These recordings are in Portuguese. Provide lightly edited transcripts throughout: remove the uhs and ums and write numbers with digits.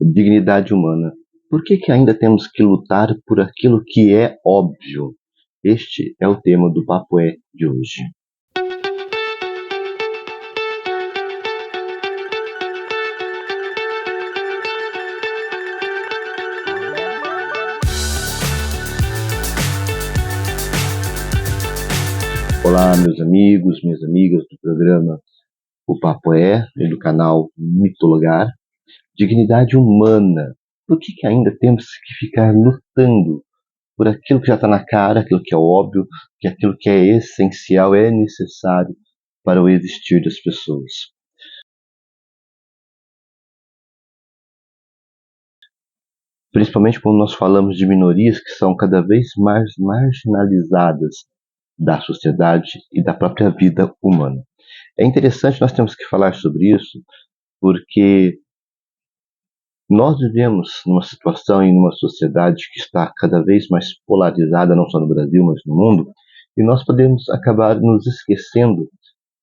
Dignidade humana. Por que ainda temos que lutar por aquilo que é óbvio? Este é o tema do Papo É de hoje. Olá, meus amigos, minhas amigas do programa O Papo É e do canal Mitologar. Dignidade humana. Por que ainda temos que ficar lutando por aquilo que já está na cara, aquilo que é óbvio, que aquilo que é essencial, é necessário para o existir das pessoas? Principalmente quando nós falamos de minorias que são cada vez mais marginalizadas da sociedade e da própria vida humana. É interessante, nós temos que falar sobre isso, porque nós vivemos numa situação e numa sociedade que está cada vez mais polarizada, não só no Brasil, mas no mundo, e nós podemos acabar nos esquecendo,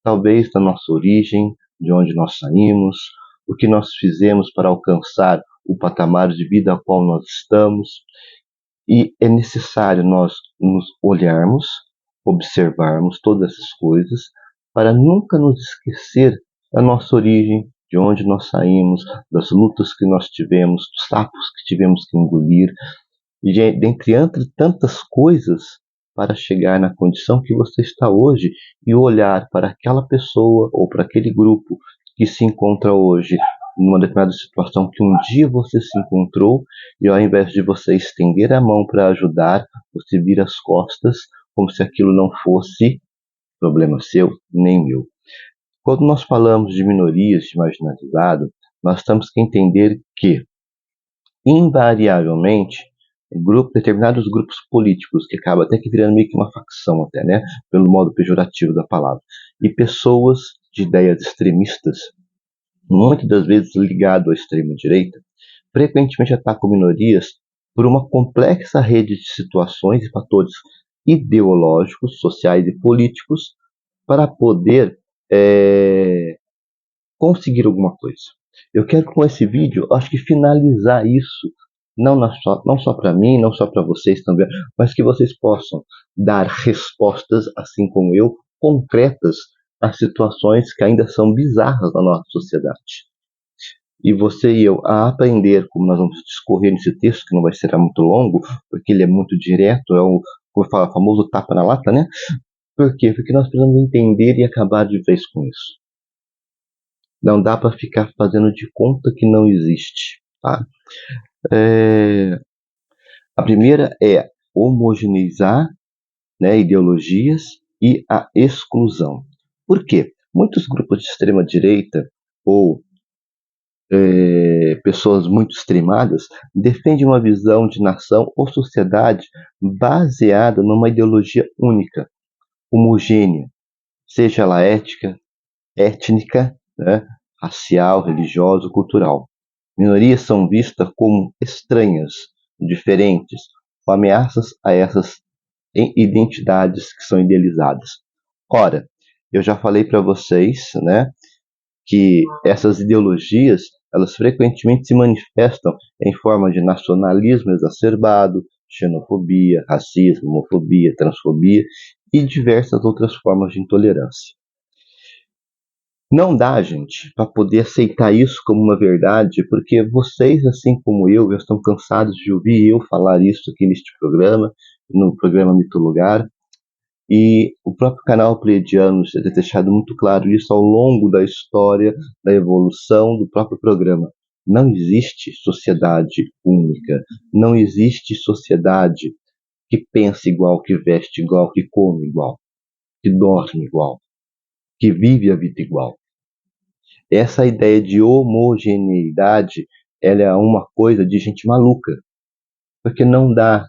talvez, da nossa origem, de onde nós saímos, o que nós fizemos para alcançar o patamar de vida ao qual nós estamos. E é necessário nós nos olharmos, observarmos todas essas coisas, para nunca nos esquecer da nossa origem, de onde nós saímos, das lutas que nós tivemos, dos sapos que tivemos que engolir, e dentre tantas coisas, para chegar na condição que você está hoje e olhar para aquela pessoa ou para aquele grupo que se encontra hoje numa determinada situação que um dia você se encontrou, e ao invés de você estender a mão para ajudar, você vira as costas como se aquilo não fosse problema seu nem meu. Quando nós falamos de minorias, de marginalizado, nós temos que entender que, invariavelmente, determinados grupos políticos, que acaba até que virando meio que uma facção até, né, pelo modo pejorativo da palavra, e pessoas de ideias extremistas, muitas das vezes ligado à extrema-direita, frequentemente atacam minorias por uma complexa rede de situações e fatores ideológicos, sociais e políticos para poder conseguir alguma coisa. Eu quero com esse vídeo, acho que finalizar isso, não só para mim, não só para vocês também, mas que vocês possam dar respostas, assim como eu, concretas às situações que ainda são bizarras na nossa sociedade. E você e eu, a aprender, como nós vamos discorrer nesse texto, que não vai ser muito longo, porque ele é muito direto, como eu falo, o famoso tapa na lata, né? Por quê? Porque nós precisamos entender e acabar de vez com isso. Não dá para ficar fazendo de conta que não existe, tá? A primeira é homogeneizar, né, ideologias e a exclusão. Por quê? Muitos grupos de extrema-direita ou pessoas muito extremadas defendem uma visão de nação ou sociedade baseada numa ideologia única, homogênea, seja ela étnica, né, racial, religiosa, cultural. Minorias são vistas como estranhas, diferentes, ou ameaças a essas identidades que são idealizadas. Ora, eu já falei para vocês, né, que essas ideologias, elas frequentemente se manifestam em forma de nacionalismo exacerbado, xenofobia, racismo, homofobia, transfobia e diversas outras formas de intolerância. Não dá, gente, para poder aceitar isso como uma verdade, porque vocês, assim como eu, já estão cansados de ouvir eu falar isso aqui neste programa, no programa Mitologar, e o próprio canal Pleiadiano já tem deixado muito claro isso ao longo da história da evolução do próprio programa. Não existe sociedade única, não existe sociedade que pensa igual, que veste igual, que come igual, que dorme igual, que vive a vida igual. Essa ideia de homogeneidade, ela é uma coisa de gente maluca, porque não dá.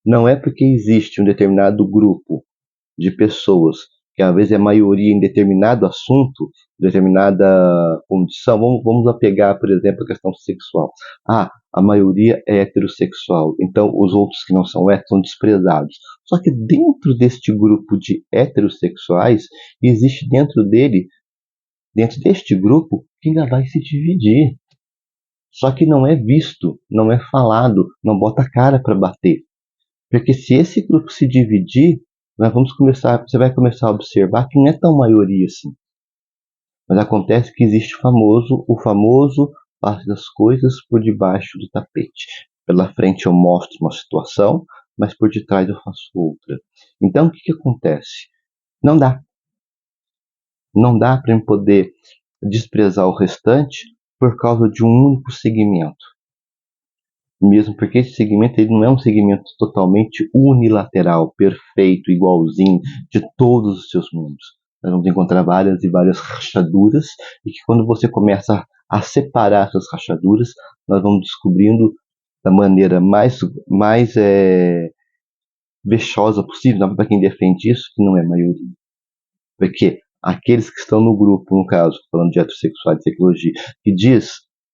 Não é porque existe um determinado grupo de pessoas, que às vezes é maioria em determinado assunto, determinada condição. Vamos apegar, por exemplo, a questão sexual. A maioria é heterossexual, então os outros que não são héteros são desprezados. Só que dentro deste grupo de heterossexuais, existe dentro deste grupo, que ainda vai se dividir. Só que não é visto, não é falado, não bota a cara para bater. Porque se esse grupo se dividir, você vai começar a observar que não é tão maioria assim. Mas acontece que existe o famoso parte das coisas por debaixo do tapete. Pela frente eu mostro uma situação, mas por detrás eu faço outra. Então o que acontece? Não dá. Não dá para eu poder desprezar o restante por causa de um único segmento. Mesmo porque esse segmento ele não é um segmento totalmente unilateral, perfeito, igualzinho de todos os seus membros. Nós vamos encontrar várias e várias rachaduras, e que quando você começa a separar essas rachaduras, nós vamos descobrindo da maneira mais vexosa possível, para quem defende isso, que não é maioria. Porque aqueles que estão no grupo, no caso, falando de heterossexuais de psicologia, que diz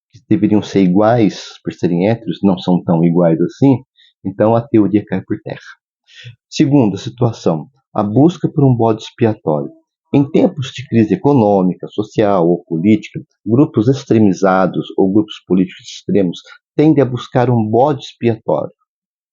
que deveriam ser iguais por serem héteros, não são tão iguais assim, então a teoria cai por terra. Segunda situação, a busca por um bode expiatório. Em tempos de crise econômica, social ou política, grupos extremizados ou grupos políticos extremos tendem a buscar um bode expiatório,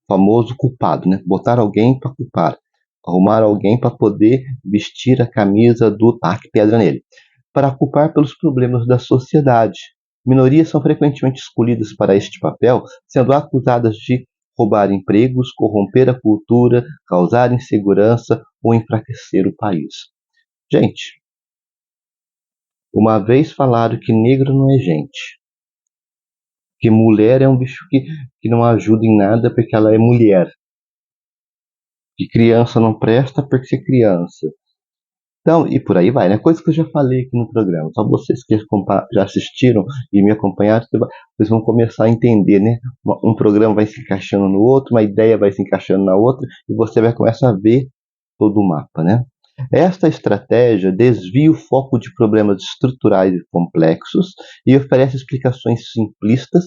famoso culpado, né? Botar alguém para culpar, arrumar alguém para poder vestir a camisa do taque pedra nele, para culpar pelos problemas da sociedade. Minorias são frequentemente escolhidas para este papel, sendo acusadas de roubar empregos, corromper a cultura, causar insegurança ou enfraquecer o país. Gente, uma vez falaram que negro não é gente, que mulher é um bicho que não ajuda em nada porque ela é mulher, que criança não presta porque é criança. Então, e por aí vai, né? Coisa que eu já falei aqui no programa. Só vocês que já assistiram e me acompanharam, vocês vão começar a entender, né? Um programa vai se encaixando no outro, uma ideia vai se encaixando na outra, e você vai começar a ver todo o mapa, né? Esta estratégia desvia o foco de problemas estruturais e complexos e oferece explicações simplistas,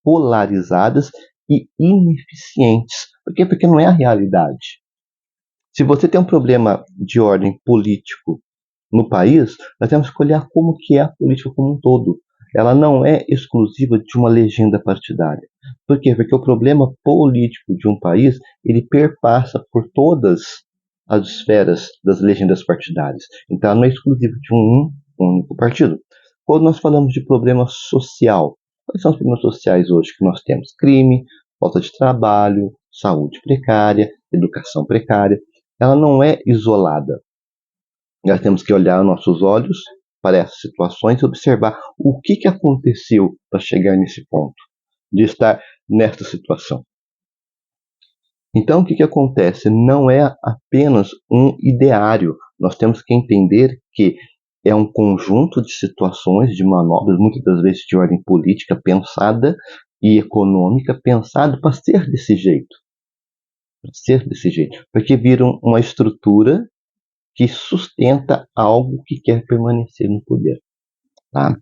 polarizadas e ineficientes. Por quê? Porque não é a realidade. Se você tem um problema de ordem político no país, nós temos que olhar como que é a política como um todo. Ela não é exclusiva de uma legenda partidária. Por quê? Porque o problema político de um país, ele perpassa por todas as esferas das legendas partidárias. Então, ela não é exclusiva de um único partido. Quando nós falamos de problema social, quais são os problemas sociais hoje que nós temos? Crime, falta de trabalho, saúde precária, educação precária. Ela não é isolada. Nós temos que olhar nossos olhos para essas situações e observar o que aconteceu para chegar nesse ponto, de estar nesta situação. Então, o que acontece? Não é apenas um ideário. Nós temos que entender que é um conjunto de situações, de manobras, muitas das vezes de ordem política, pensada e econômica, pensado para ser desse jeito. Porque viram uma estrutura que sustenta algo que quer permanecer no poder. Tá?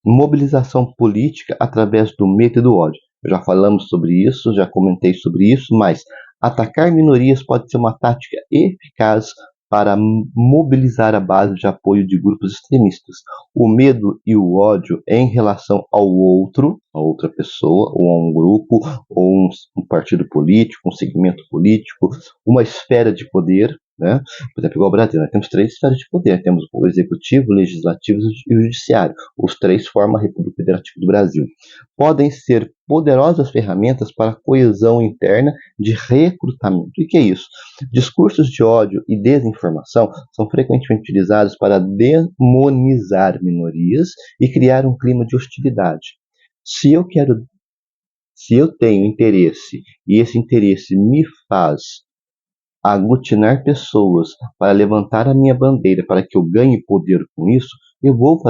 Mobilização política através do medo e do ódio. Já falamos sobre isso, já comentei sobre isso, mas atacar minorias pode ser uma tática eficaz para mobilizar a base de apoio de grupos extremistas. O medo e o ódio em relação ao outro, a outra pessoa, ou a um grupo, ou um partido político, um segmento político, uma esfera de poder, né? Por exemplo, igual ao Brasil, nós temos 3 esferas de poder. Temos o executivo, o legislativo e o judiciário. Os 3 formam a República Federativa do Brasil. Podem ser poderosas ferramentas para a coesão interna de recrutamento. E que é isso? Discursos de ódio e desinformação são frequentemente utilizados para demonizar minorias e criar um clima de hostilidade. Se eu tenho interesse e esse interesse me faz aglutinar pessoas para levantar a minha bandeira, para que eu ganhe poder com isso, eu vou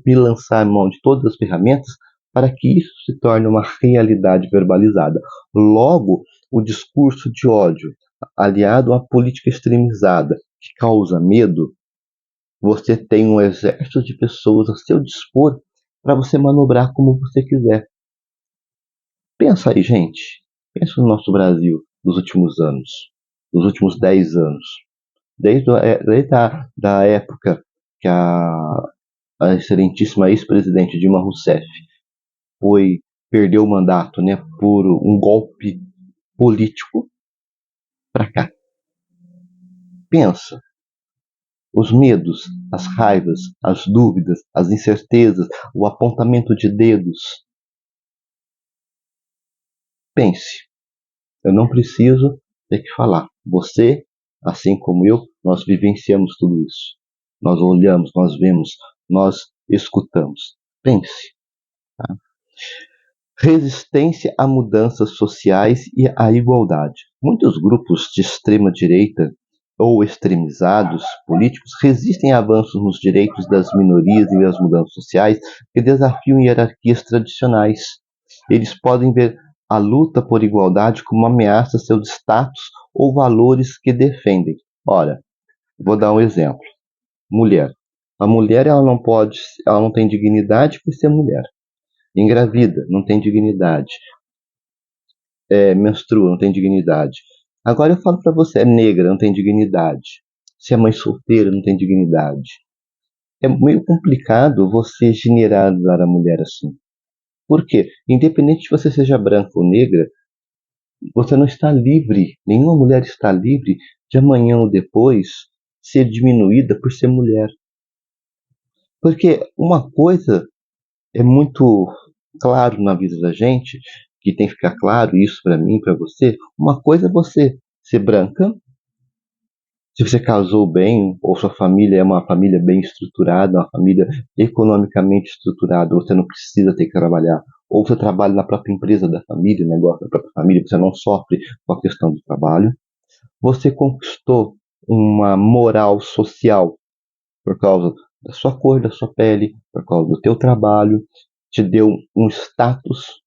me lançar a mão de todas as ferramentas para que isso se torne uma realidade verbalizada. Logo, o discurso de ódio, aliado à política extremizada, que causa medo, você tem um exército de pessoas a seu dispor para você manobrar como você quiser. Pensa aí, gente. Pensa no nosso Brasil dos últimos anos, dos últimos 10 anos. Desde a da época que a a excelentíssima ex-presidente Dilma Rousseff perdeu o mandato, né, por um golpe político, para cá. Pensa, os medos, as raivas, as dúvidas, as incertezas, o apontamento de dedos. Pense, eu não preciso ter que falar. Você, assim como eu, nós vivenciamos tudo isso. Nós olhamos, nós vemos, nós escutamos. Pense. Tá? Resistência a mudanças sociais e à igualdade. Muitos grupos de extrema-direita ou extremizados políticos resistem a avanços nos direitos das minorias e às mudanças sociais que desafiam hierarquias tradicionais. Eles podem ver a luta por igualdade como uma ameaça a seus status ou valores que defendem. Ora, vou dar um exemplo. Mulher. A mulher ela não tem dignidade por ser mulher. Engravida, não tem dignidade. Menstrua, não tem dignidade. Agora eu falo para você, é negra, não tem dignidade. Se é mãe solteira, não tem dignidade. É meio complicado você generalizar a mulher assim. Por quê? Independente de você seja branca ou negra, você não está livre, nenhuma mulher está livre de amanhã ou depois ser diminuída por ser mulher. Porque uma coisa é muito claro na vida da gente, que tem que ficar claro isso para mim, para você. Uma coisa é você ser branca, se você casou bem, ou sua família é uma família bem estruturada, uma família economicamente estruturada, você não precisa ter que trabalhar, ou você trabalha na própria empresa da família, negócio da própria família, você não sofre com a questão do trabalho. Você conquistou uma moral social por causa da sua cor, da sua pele, por causa do teu trabalho, te deu um status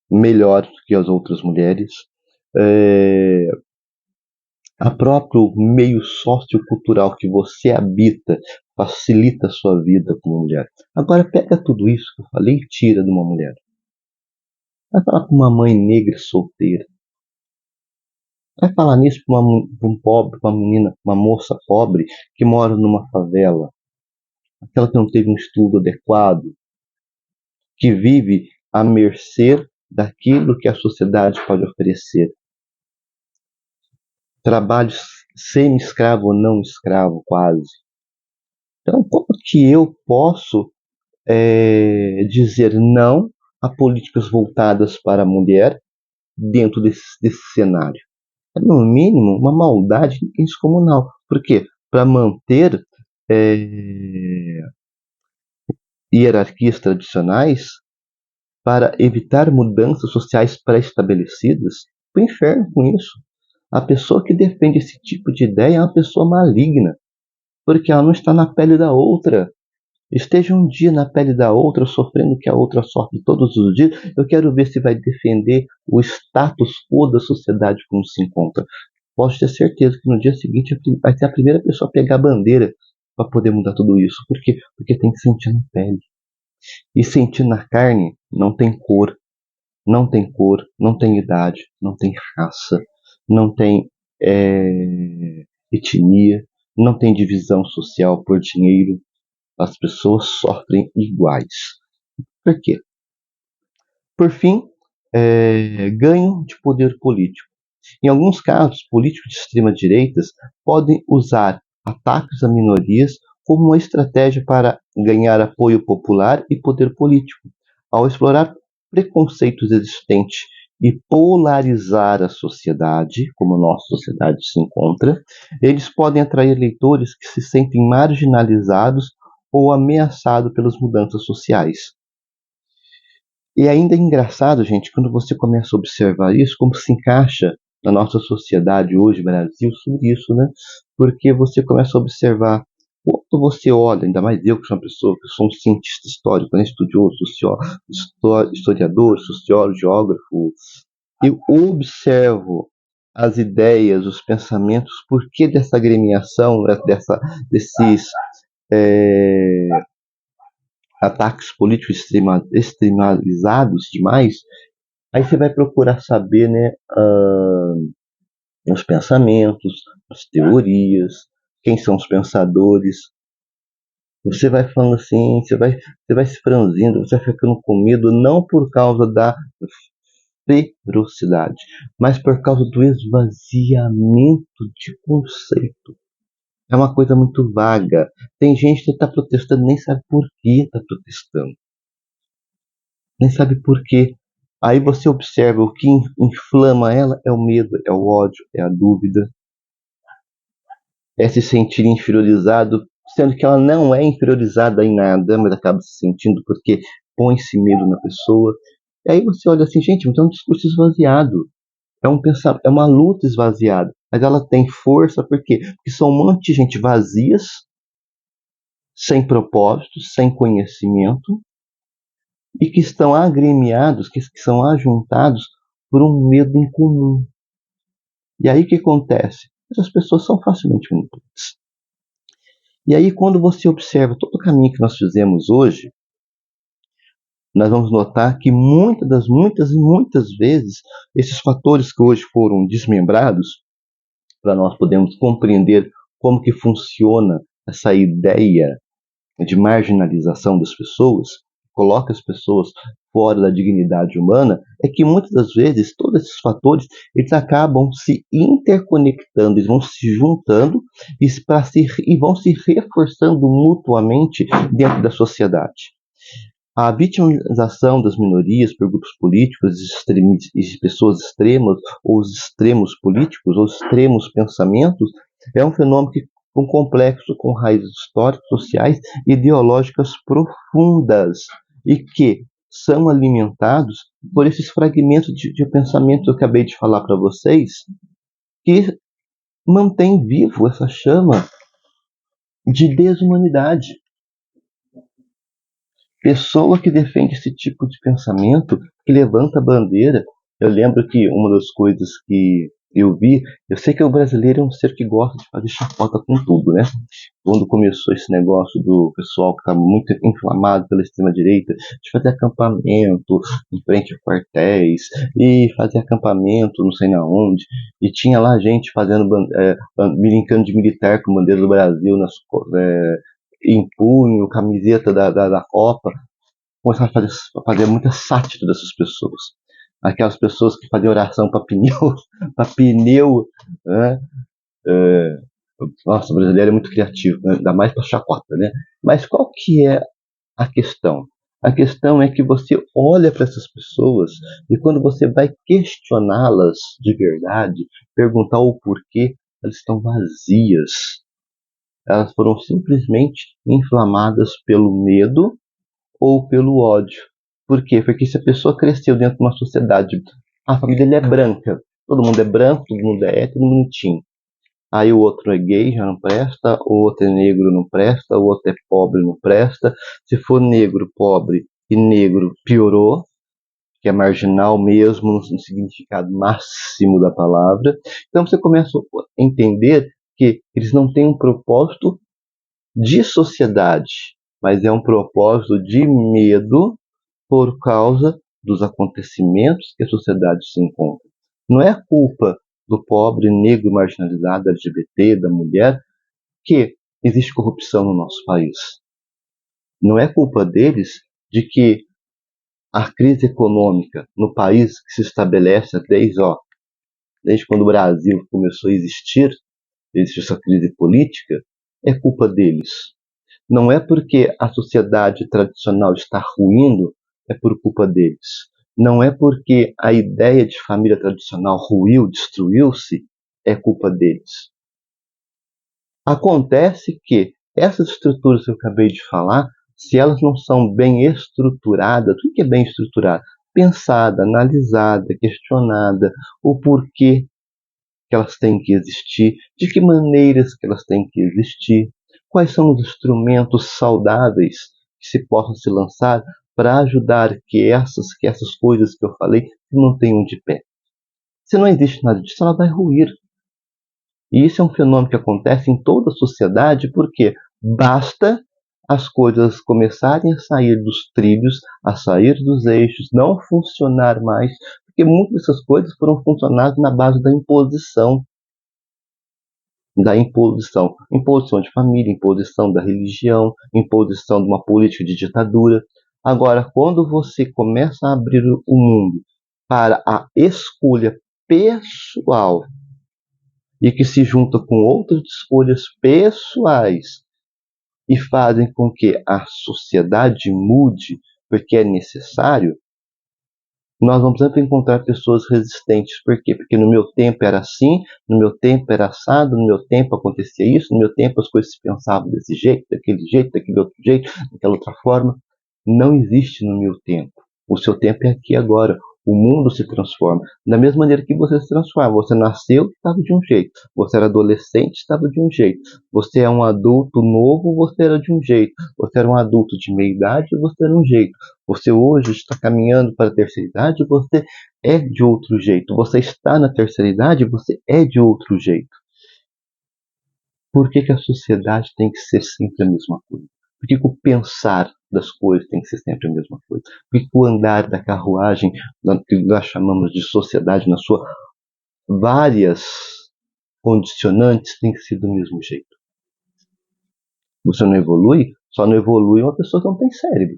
melhor que as outras mulheres. A próprio meio sociocultural que você habita facilita a sua vida como mulher. Agora pega tudo isso que eu falei e tira de uma mulher. Vai falar com uma mãe negra solteira. Vai falar nisso para um pobre, para uma menina, uma moça pobre que mora numa favela. Aquela que não teve um estudo adequado, que vive à mercê daquilo que a sociedade pode oferecer. Trabalho semi-escravo ou não escravo, quase. Então, como que eu posso dizer não a políticas voltadas para a mulher dentro desse cenário? É, no mínimo, uma maldade descomunal. Por quê? Para manter hierarquias tradicionais, para evitar mudanças sociais pré-estabelecidas, para o inferno com isso. A pessoa que defende esse tipo de ideia é uma pessoa maligna, porque ela não está na pele da outra. Esteja um dia na pele da outra, sofrendo o que a outra sofre todos os dias, eu quero ver se vai defender o status quo da sociedade como se encontra. Posso ter certeza que no dia seguinte vai ser a primeira pessoa a pegar a bandeira para poder mudar tudo isso. Por quê? Porque tem que sentir na pele. E sentir na carne não tem cor, não tem cor, não tem idade, não tem raça, não tem etnia, não tem divisão social por dinheiro. As pessoas sofrem iguais. Por quê? Por fim, ganho de poder político. Em alguns casos, políticos de extrema-direita podem usar ataques a minorias como uma estratégia para ganhar apoio popular e poder político. Ao explorar preconceitos existentes e polarizar a sociedade, como a nossa sociedade se encontra, eles podem atrair leitores que se sentem marginalizados ou ameaçados pelas mudanças sociais. E ainda é engraçado, gente, quando você começa a observar isso, como se encaixa na nossa sociedade hoje, Brasil, sobre isso, né? Porque você começa a observar, quando você olha, ainda mais eu que sou uma pessoa, que sou um cientista histórico, né? Estudioso, historiador, sociólogo, geógrafo, eu observo as ideias, os pensamentos, por que dessa agremiação, desses ataques políticos extremalizados demais, aí você vai procurar saber, né, os pensamentos, as teorias, quem são os pensadores. Você vai falando assim, você vai se franzindo, você vai ficando com medo, não por causa da ferocidade, mas por causa do esvaziamento de conceito. É uma coisa muito vaga. Tem gente que está protestando, nem sabe por que está protestando. Nem sabe por quê. Aí você observa o que inflama ela é o medo, é o ódio, é a dúvida, é se sentir inferiorizado, sendo que ela não é inferiorizada em nada, mas acaba se sentindo porque põe esse medo na pessoa. E aí você olha assim, gente, então é um discurso esvaziado. É uma luta esvaziada. Mas ela tem força por quê? Porque são um monte de gente vazias, sem propósito, sem conhecimento, e que estão agremiados, que são ajuntados por um medo em comum. E aí o que acontece? Essas pessoas são facilmente manipuladas. E aí quando você observa todo o caminho que nós fizemos hoje, nós vamos notar que muitas vezes, esses fatores que hoje foram desmembrados, para nós podermos compreender como que funciona essa ideia de marginalização das pessoas, coloca as pessoas fora da dignidade humana, é que muitas das vezes todos esses fatores eles acabam se interconectando, eles vão se juntando e vão se reforçando mutuamente dentro da sociedade. A vitimização das minorias por grupos políticos e pessoas extremas, ou os extremos políticos, ou extremos pensamentos, é um fenômeno com complexo, com raízes históricas, sociais e ideológicas profundas e que são alimentados por esses fragmentos de pensamento que eu acabei de falar para vocês, que mantém vivo essa chama de desumanidade. Pessoa que defende esse tipo de pensamento, que levanta a bandeira. Eu lembro que uma das coisas que eu vi, eu sei que o brasileiro é um ser que gosta de fazer chacota com tudo, né? Quando começou esse negócio do pessoal que estava muito inflamado pela extrema-direita, de fazer acampamento em frente a quartéis, e fazer acampamento não sei na onde, e tinha lá gente fazendo, brincando de militar com bandeira do Brasil em punho, camiseta da Copa, começaram a fazer muita sátira dessas pessoas. Aquelas pessoas que faziam oração para pneu, para pneu, né? Nossa, o brasileiro é muito criativo, né? Ainda mais para chacota, né? Mas qual que é a questão? A questão é que você olha para essas pessoas e quando você vai questioná-las de verdade, perguntar o porquê, elas estão vazias. Elas foram simplesmente inflamadas pelo medo ou pelo ódio. Por quê? Porque se a pessoa cresceu dentro de uma sociedade, a família é branca, todo mundo é branco, todo mundo é hétero, bonitinho. Aí o outro é gay, já não presta, o outro é negro, não presta, o outro é pobre, não presta. Se for negro, pobre e negro, piorou, que é marginal mesmo no significado máximo da palavra. Então você começa a entender que eles não têm um propósito de sociedade, mas é um propósito de medo por causa dos acontecimentos que a sociedade se encontra. Não é culpa do pobre, negro, marginalizado, LGBT, da mulher, que existe corrupção no nosso país. Não é culpa deles de que a crise econômica no país que se estabelece desde quando o Brasil começou a existir, existe essa crise política, é culpa deles. Não é porque a sociedade tradicional está ruindo, é por culpa deles. Não é porque a ideia de família tradicional ruiu, destruiu-se, é culpa deles. Acontece que essas estruturas que eu acabei de falar, se elas não são bem estruturadas, o que é bem estruturado? Pensada, analisada, questionada, o porquê que elas têm que existir, de que maneiras que elas têm que existir, quais são os instrumentos saudáveis que se possam se lançar para ajudar que essas coisas que eu falei se mantenham de pé. Se não existe nada disso, ela vai ruir. E isso é um fenômeno que acontece em toda a sociedade, porque basta as coisas começarem a sair dos trilhos, a sair dos eixos, não funcionar mais, porque muitas dessas coisas foram funcionadas na base da imposição. da imposição. Imposição de família, imposição da religião, imposição de uma política de ditadura. Agora, quando você começa a abrir o mundo para a escolha pessoal e que se junta com outras escolhas pessoais e fazem com que a sociedade mude porque é necessário, nós vamos sempre encontrar pessoas resistentes. Por quê? Porque no meu tempo era assim, no meu tempo era assado, no meu tempo acontecia isso, no meu tempo as coisas se pensavam desse jeito, daquele outro jeito, daquela outra forma. Não existe no meu tempo. O seu tempo é aqui agora. O mundo se transforma. Da mesma maneira que você se transforma. Você nasceu, estava de um jeito. Você era adolescente, estava de um jeito. Você é um adulto novo, você era de um jeito. Você era um adulto de meia idade, você era de um jeito. Você hoje está caminhando para a terceira idade, você é de outro jeito. Você está na terceira idade, você é de outro jeito. Por que a sociedade tem que ser sempre a mesma coisa? Por que o pensar das coisas tem que ser sempre a mesma coisa? Por que o andar da carruagem, que nós chamamos de sociedade, nas suas várias condicionantes, tem que ser do mesmo jeito? Você não evolui? Só não evolui uma pessoa que não tem cérebro.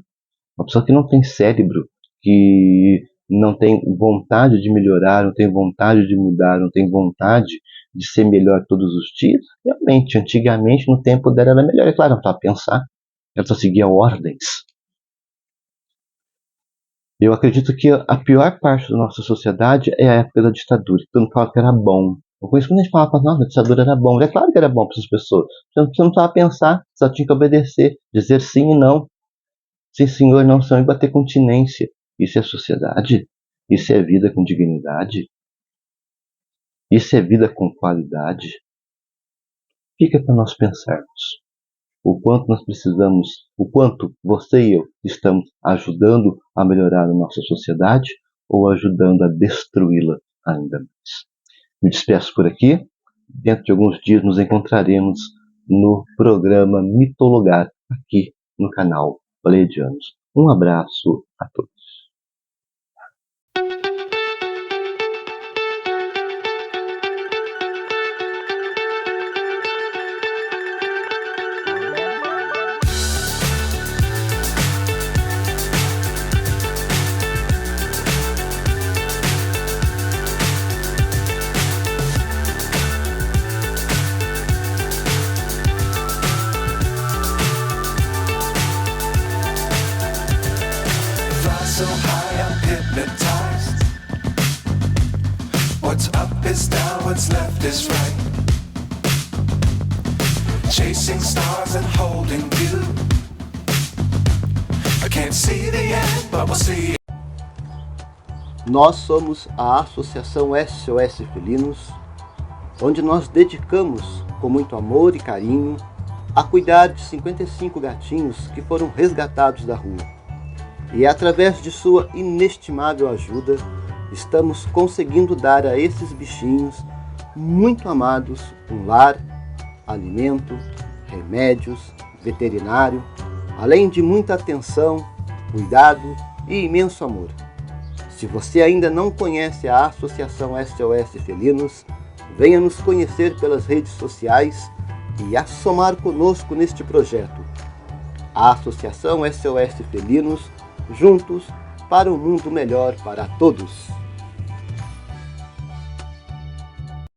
Uma pessoa que não tem cérebro, que não tem vontade de melhorar, não tem vontade de mudar, não tem vontade de ser melhor todos os dias. Realmente, antigamente, no tempo dela era melhor. É claro, ela estava a pensar, ela só seguia ordens. Eu acredito que a pior parte da nossa sociedade é a época da ditadura. Todo mundo fala que era bom. Eu conheço quando a gente falava, nossa, a ditadura era bom. É claro que era bom para essas pessoas. Você não precisava pensar, só tinha que obedecer, dizer sim e não. Sim, senhor, não, senhor, e bater continência. Isso é sociedade? Isso é vida com dignidade? Isso é vida com qualidade? Fica para nós pensarmos o quanto nós precisamos, o quanto você e eu estamos ajudando a melhorar a nossa sociedade ou ajudando a destruí-la ainda mais. Me despeço por aqui. Dentro de alguns dias nos encontraremos no programa Mitologar, aqui no canal Pleiadianos. Um abraço a todos. So high I'm hypnotized. What's up is down, what's left is right. Chasing stars and holding you. I can't see the end, but we'll see. Nós somos a Associação SOS Felinos, onde nós dedicamos com muito amor e carinho a cuidar de 55 gatinhos que foram resgatados da rua. E através de sua inestimável ajuda, estamos conseguindo dar a esses bichinhos muito amados um lar, alimento, remédios, veterinário, além de muita atenção, cuidado e imenso amor. Se você ainda não conhece a Associação SOS Felinos, venha nos conhecer pelas redes sociais e assomar conosco neste projeto. A Associação SOS Felinos, juntos para um mundo melhor para todos.